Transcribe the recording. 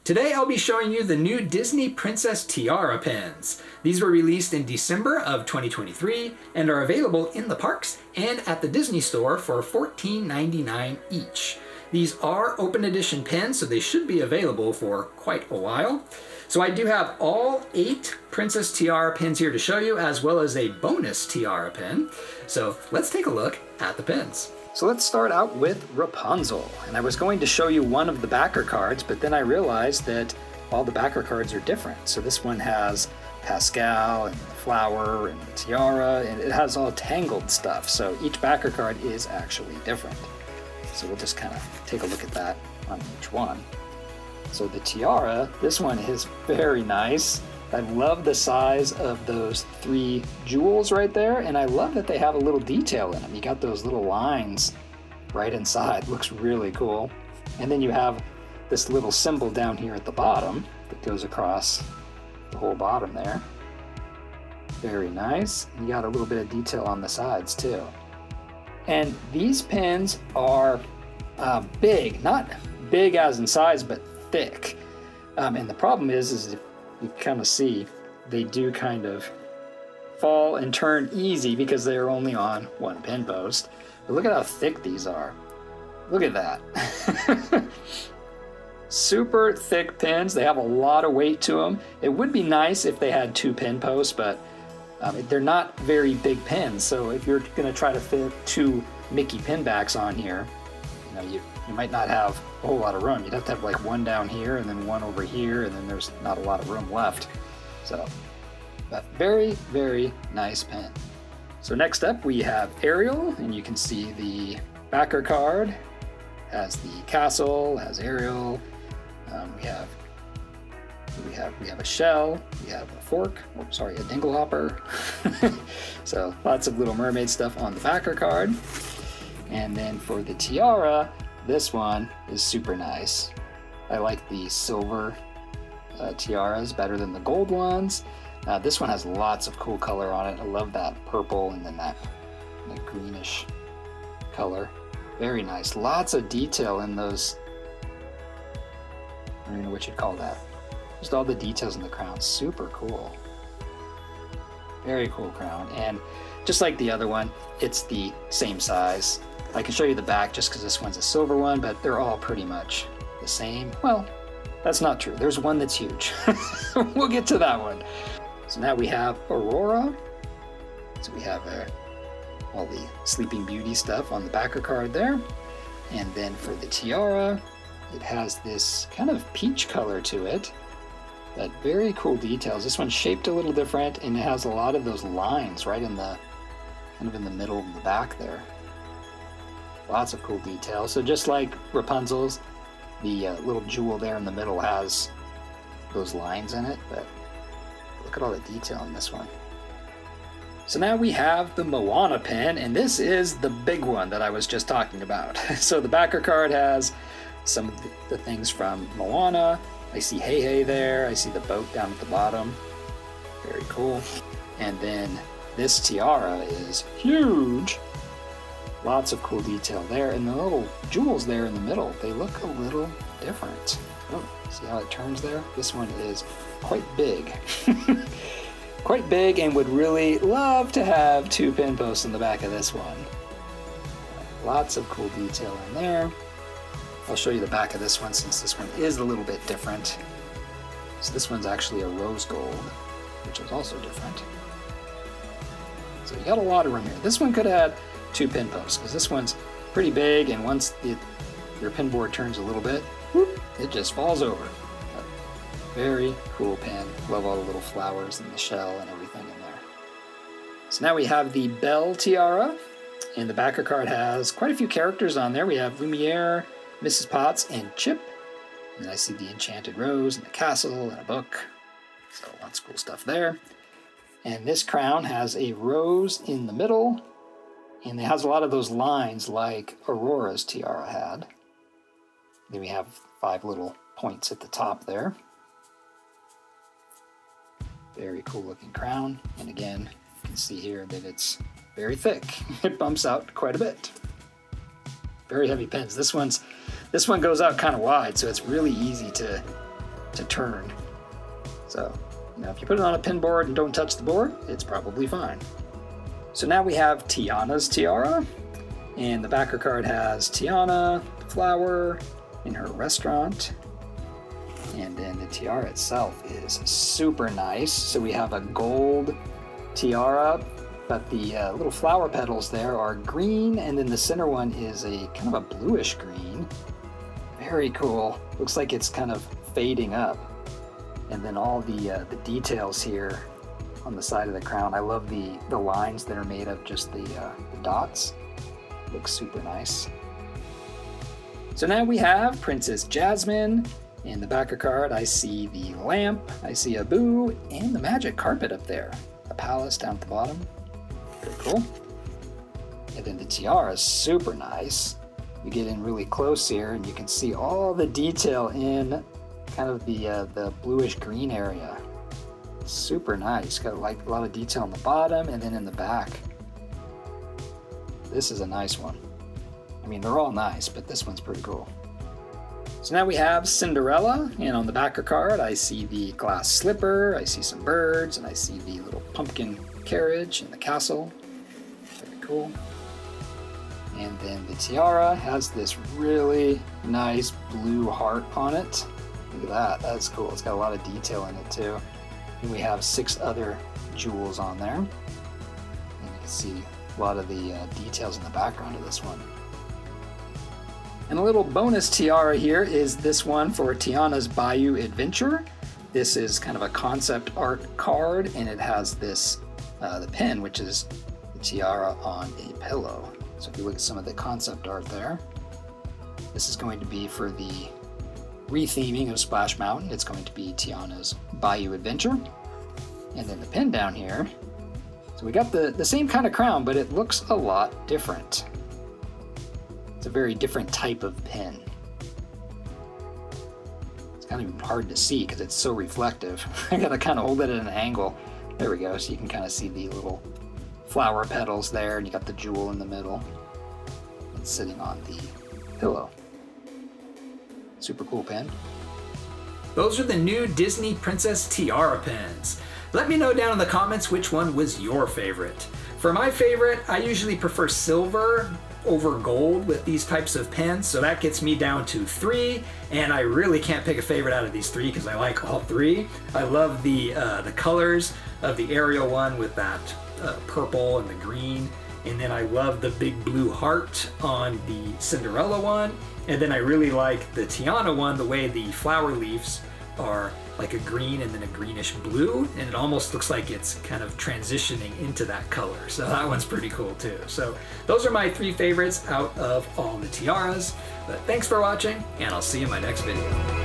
Today I'll be showing you the new Disney Princess Tiara pins. These were released in December of 2023 and are available in the parks and at the Disney Store for $14.99 each. These are open edition pins, so they should be available for quite a while. So I do have all 8 Princess Tiara pins here to show you, as well as a bonus Tiara pin. So let's take a look at the pins. So let's start out with Rapunzel. And I was going to show you one of the backer cards, but then I realized that all the backer cards are different. So this one has Pascal and the flower and the tiara, and it has all tangled stuff. So each backer card is actually different. So we'll just kind of take a look at that on each one. So the tiara, this one is very nice. I love the size of those 3 jewels right there, and I love that they have a little detail in them. You got those little lines right inside. Looks really cool. And then you have this little symbol down here at the bottom that goes across the whole bottom there. Very nice. You got a little bit of detail on the sides too. And these pins are big, not big as in size, but thick. And the problem is if you kind of see, they do kind of fall and turn easy because they're only on one pin post. But look at how thick these are. Look at that. Super thick pins. They have a lot of weight to them. It would be nice if they had 2 pin posts, but they're not very big pins. So if you're going to try to fit 2 Mickey pin backs on here, you might not have a whole lot of room. You'd have to have like one down here and then one over here, and then there's not a lot of room left. So, but very, very nice pin. So next up we have Ariel, and you can see the backer card has the castle, has Ariel. We have a shell, we have a fork, a dinglehopper. So lots of Little Mermaid stuff on the backer card. And then for the tiara, this one is super nice. I like the silver tiaras better than the gold ones. This one has lots of cool color on it. I love that purple and then that greenish color. Very nice. Lots of detail in those. I don't even know what you'd call that. Just all the details in the crown. Super cool. Very cool crown. And just like the other one, it's the same size. I can show you the back just because this one's a silver one, but they're all pretty much the same. Well, that's not true. There's one that's huge. We'll get to that one. So now we have Aurora. So we have all the Sleeping Beauty stuff on the backer card there. And then for the tiara, it has this kind of peach color to it, but very cool details. This one's shaped a little different, and it has a lot of those lines right in the kind of in the middle of the back there. Lots of cool details. So just like Rapunzel's, the little jewel there in the middle has those lines in it, but look at all the detail in this one. So now we have the Moana pin, and this is the big one that I was just talking about. So the backer card has some of the things from Moana. I see Hey there. I see the boat down at the bottom. Very cool. And then this tiara is huge. Lots of cool detail there, and the little jewels there in the middle, they look a little different. Oh, see how it turns there? This one is quite big. Quite big, and would really love to have 2 pin posts in the back of this one. Lots of cool detail in there. I'll show you the back of this one since this one is a little bit different. So this one's actually a rose gold, which is also different. So you got a lot of room here. This one could have had 2 pin posts because this one's pretty big, and once your pin board turns a little bit, whoop, it just falls over. But very cool pin. Love all the little flowers and the shell and everything in there. So now we have the Belle tiara, and the backer card has quite a few characters on there. We have Lumiere, Mrs. Potts, and Chip. And I see the Enchanted Rose and the castle and a book. So lots of cool stuff there. And this crown has a rose in the middle, and it has a lot of those lines like Aurora's tiara had. Then we have 5 little points at the top there. Very cool looking crown. And again, you can see here that it's very thick. It bumps out quite a bit. Very heavy pins. This one goes out kind of wide, so it's really easy to to turn. So, if you put it on a pin board and don't touch the board, it's probably fine. So now we have Tiana's tiara, and the backer card has Tiana, the flower, in her restaurant. And then the tiara itself is super nice. So we have a gold tiara, but the little flower petals there are green, and then the center one is a kind of a bluish green. Very cool. Looks like it's kind of fading up. And then all the details here on the side of the crown. I love the lines that are made of just the dots. Looks super nice. So now we have Princess Jasmine. In the backer card, I see the lamp, I see Abu, and the magic carpet up there. A palace down at the bottom. Pretty cool. And then the tiara is super nice. You get in really close here, and you can see all the detail in kind of the bluish green area. Super nice. Got like a lot of detail on the bottom and then in the back. This is a nice one. I mean, they're all nice, but this one's pretty cool. So now we have Cinderella, and on the backer card I see the glass slipper, I see some birds, and I see the little pumpkin carriage in the castle. Very cool. And then the tiara has this really nice blue heart on it. Look at that, that's cool. It's got a lot of detail in it too. And we have 6 other jewels on there. And you can see a lot of the details in the background of this one. And a little bonus tiara here is this one for Tiana's Bayou Adventure. This is kind of a concept art card, and it has this, the pin, which is the tiara on a pillow. So if you look at some of the concept art there, this is going to be for the retheming of Splash Mountain. It's going to be Tiana's Bayou Adventure. And then the pin down here. So we got the same kind of crown, but it looks a lot different. It's a very different type of pin. It's kind of hard to see because it's so reflective. I gotta kind of hold it at an angle. There we go, so you can kind of see the little flower petals there, and you got the jewel in the middle. It's sitting on the pillow. Super cool pin. Those are the new Disney Princess Tiara pins. Let me know down in the comments which one was your favorite. For my favorite, I usually prefer silver over gold with these types of pins, so that gets me down to 3, and I really can't pick a favorite out of these 3 because I like all 3. I love the colors of the Ariel one with that purple and the green, and then I love the big blue heart on the Cinderella one, and then I really like the Tiana one, the way the flower leaves are like a green and then a greenish blue, and it almost looks like it's kind of transitioning into that color. So that one's pretty cool too. So those are my 3 favorites out of all the tiaras. But thanks for watching, and I'll see you in my next video.